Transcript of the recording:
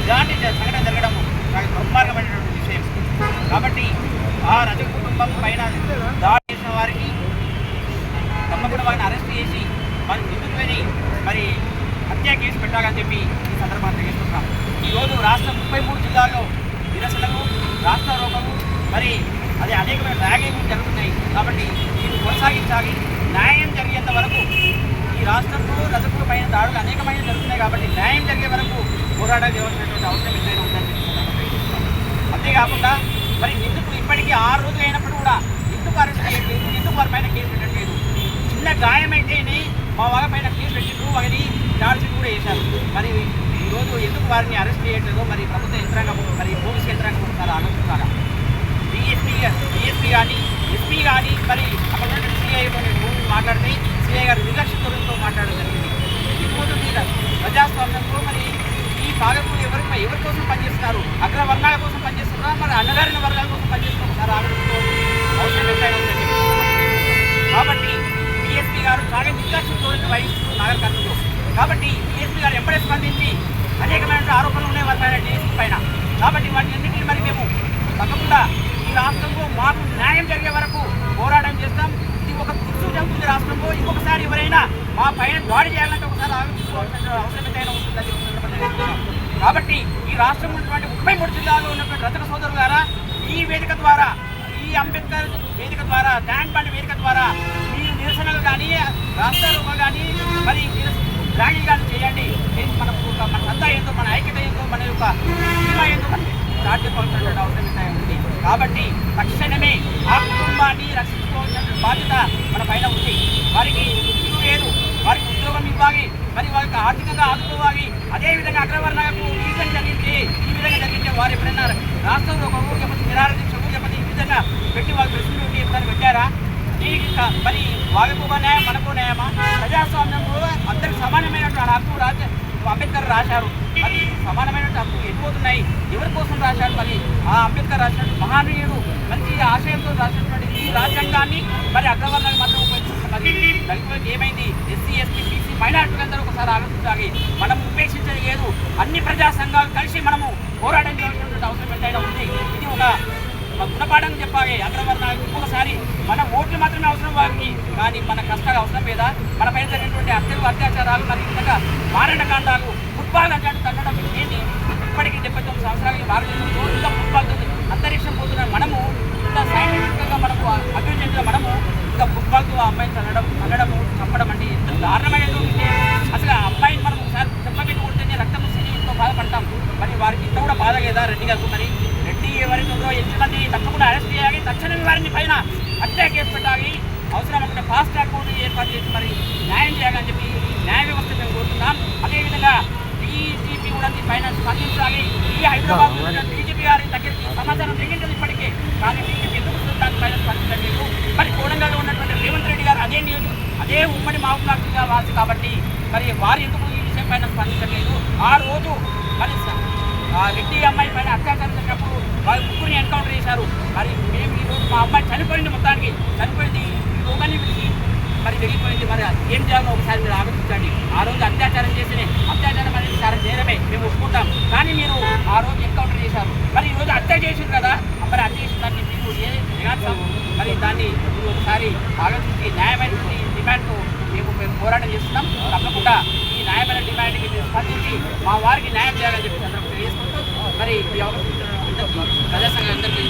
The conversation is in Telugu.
ఇలాంటి సంఘటన జరగడం నాకు దుర్మార్గమైనటువంటి విషయం. కాబట్టి ఆ రజక కుటుంబం పైన దాడి చేసిన వారికి తప్పకుండా వారిని అరెస్ట్ చేసి మరి నిందితులని మరి హత్య కేసు పెట్టాలని చెప్పి ఈ సందర్భాన్ని తెలియజేస్తున్నాం. ఈరోజు రాష్ట్ర 33 జిల్లాల్లో నిరసనలు, రాస్తారోకలు, మరి అది అనేకమైన ర్యాగింగ్ జరుగుతున్నాయి. కాబట్టి దీన్ని కొనసాగించాలి. న్యాయం జరిగేంత వరకు ఈ రాష్ట్రంలో రజకుల పైన దాడులు అనేకమైన జరుగుతున్నాయి. కాబట్టి న్యాయం జరిగే వరకు పోరాటం చేయవలసినటువంటి అవసరం ఎంతైనా ఉందని అంతేకాకుండా మరి నిందితులు ఇప్పటికీ 6 రోజులు అయినప్పుడు కూడా ఎందుకు అరెస్ట్ చేయట్లేదు, ఎందుకు వారి పైన కేసు పెట్టట్లేదు? చిన్న గాయమైతేనే మా వాళ్ళ పైన కేసు పెట్టిండ్రు, వారిని ఛార్జ్షీట్ కూడా వేశారు. మరి ఈరోజు ఎందుకు వారిని అరెస్ట్ చేయట్లేదో మరి ప్రభుత్వ యంత్రాంగం, మరి పోలీసు యంత్రాంగం ఒకసారి ఆలోచించాలా. డిఎస్పీ కానీ ఎస్పీ కానీ మరి అక్కడ ఉన్న సిఐతో మాట్లాడితే సిఐ గారు నిర్లక్ష్యంతో మాట్లాడడం జరిగింది. ఇప్పుడు ప్రజాస్వామ్యంలో మరి ఈ పాలకులు ఎవరి కోసం పనిచేస్తున్నారు? అగ్రవర్ణాల కోసం పనిచేస్తున్నారా, మరి అన్నగారిన వర్గాల కోసం పనిచేస్తున్నారు? ఒకసారి ఆలోచించుకోవాలి. అవసరం ఎంతైనా ఉందని చెప్పి. కాబట్టి డిఎస్పీ గారు చాలా నిర్లక్ష్యంతో వహిస్తున్నారు నాగర్ కర్నూలులో. కాబట్టి డిఎస్పీ గారు ఎప్పుడే స్పందించి అనేకమైన ఆరోపణలు ఉన్నాయి వారి పైన, డిఎస్పీ పైన. కాబట్టి వాటి అన్నింటినీ మరి మేము తప్పకుండా ఈ రాష్ట్రంలో మాకు న్యాయం జరిగే వరకు పోరాటం చేస్తాం. ఇది ఒక దిక్సు జరుగుతుంది రాష్ట్రంలో. ఇంకొకసారి ఎవరైనా మా పైన దాడి చేయాలంటే ఒకసారి ఆలోచించుకోవాల్సిన అవసరం ఎంతైనా ఉంటుందని చెప్తున్నాం. కాబట్టి ఈ రాష్ట్రంలో ఉన్నటువంటి 33 జిల్లాల్లో ఉన్నటువంటి రచన సోదరుల ద్వారా ఈ వేదిక ద్వారా, ఈ అంబేద్కర్ వేదిక ద్వారా, ట్యాంక్ బండ్ వేదిక ద్వారా మీరు నిరసనలు కానీ, రాష్ట్రాలు కానీ, మరి ర్యాలీ కానీ చేయండి. మన సత్తా ఏందో, మన ఐక్యత ఏందో, మన యొక్క సీమ ఏందో స్టార్ట్ చేసుకోవాల్సినటువంటి అవసరం ఎంతైనా ఉంది. కాబట్టి తక్షణమే ఆ కుటుంబాన్ని రక్షించుకోవాల్సిన బాధ్యత మన పైన ఉంది. వారికి ఇల్లు లేదు, వారికి ఉద్యోగం ఇవ్వాలి, మరి వారికి ఆర్థికంగా ఆదుకోవాలి. అదేవిధంగా అగ్రవర్ణాలకు ఈ విధంగా జరిగితే వారు ఎప్పుడైనా రాష్ట్రంలో ఒక ఊరు చెప్పి నిరాదీక్షకు చెప్పి ఈ విధంగా పెట్టి వాళ్ళు ప్రశ్నలు ఎప్పుడైనా పెట్టారా? దీనికి మరి వాళ్ళకు న్యాయం, మనకు న్యాయమా? ప్రజాస్వామ్యంలో అందరికి సమానమైనటువంటి హక్కు అంబేద్కర్ రాశారు. మరి సమానమైన హక్కు ఎటుపోతున్నాయి? ఎవరి కోసం రాశారు? మరి ఆ అంబేద్కర్ రాసినటువంటి మహానీయుడు మంచి ఆశయంతో రాసినటువంటి ఈ రాజ్యాంగాన్ని మరి అగ్రవర్ణాలకు మాత్రం ఉపయోగిస్తున్నారు. మరి దళితులకు ఏమైంది? ఎస్సీ, ఎస్టీ, బీసీ, మైనార్టీలందరూ ఒకసారి ఆలోచించాలి. మనం ఉపేక్షించేది లేదు. అన్ని ప్రజా సంఘాలు కలిసి మనము పోరాటం చేయాల్సినటువంటి అవసరం ఎంతైనా ఉంది. ఇది ఒక గుణపాఠం చెప్పాలి అగ్రవర్ణాలకు. ఇంకొకసారి మన ఓట్లు మాత్రమే అవసరం వారికి, కానీ మన కష్టాలు అవసరం లేదా? మన పైన జరిగినటువంటి హత్యలు, అత్యాచారాలు, మరి విధంగా మారణకాండాలు, ఫుట్బాల్ అంటే తగ్గడం ఏంటి? ఇప్పటికీ 79 సంవత్సరాలకి భారతదేశంలో ఇంకా ఫుట్బాల్తో అంతరిక్షం పోతున్న మనము, ఇంత సైంటిఫిక్గా మనము అభివృద్ధి చెందిన మనము ఇంకా ఫుట్బాల్తో ఆ అమ్మాయిని తగ్గడము, చంపడం అంటే ఎంత దారుణమైనటువంటి అసలు ఆ అమ్మాయిని మనం ఒకసారి చెప్పబెట్టి కొడితేనే రక్తం ఎంతో బాధపడతాం. మరి వారికి ఇంత కూడా బాధ లేదా రెడ్డి గారు? మరి రెడ్డి ఎవరైతే ఉందో 8 మంది తప్పకుండా అరెస్ట్ చేయాలి. తక్షణమే వారిని పైన హత్య కేసు పెట్టాలి. అవసరం అనుకుంటే ఫాస్ట్ ట్రాక్ కోర్టు ఏర్పాటు చేసి మరి న్యాయం చేయాలని చెప్పి న్యాయ వ్యవస్థ మేము కోరుతున్నాం. అదేవిధంగా డీజీపీ కూడా పైన స్పందించాలి. ఈ హైదరాబాద్ డీజీపీ గారి దగ్గరికి సమాచారం జరిగింది ఇప్పటికే, కానీ డీజీపీ ఎందుకు దాని పైన స్పందించలేదు? మరి కోడంగల్లో ఉన్నటువంటి రేవంత్ రెడ్డి గారు అదే ఉమ్మడి మహబూబాబాద్ జిల్లా వాసి కాబట్టి మరి వారు ఎందుకు ఈ విషయం పైన స్పందించలేదు? ఆ రోజు మరి ఆ రెడ్డి అమ్మాయి పైన అత్యాచారం జరిగినప్పుడు వాళ్ళు ముగ్గురిని ఎన్కౌంటర్ చేశారు. మరి మేము ఈరోజు మా అమ్మాయి చనిపోయింది, మొత్తానికి చనిపోయింది, ఈ రోగాన్ని పిలిచి మరి వెళ్ళిపోయింది. మరి ఏం చేయాలో ఒకసారి మీరు ఆలోచించండి. ఆ రోజు అత్యాచారం అనేది చాలా నేరమే, మేము ఒప్పుకుంటాం. కానీ మీరు ఆ రోజు ఎన్కౌంటర్ చేశారు. మరి ఈరోజు హత్య చేసింది కదా, మరి హత్య చేసిన దాన్ని మీరు మరి దాన్ని ఒకసారి ఆలోచించి న్యాయమైనటువంటి డిమాండ్తో మేము పోరాటం చేస్తున్నాం. తప్పకుండా ఈ న్యాయమైన డిమాండ్కి మీరు స్పందించి మా వారికి న్యాయం చేయాలని చెప్పి తెలియజేసుకుంటూ మరి ఈ అవకాశం ప్రజా సంఘం అందరికీ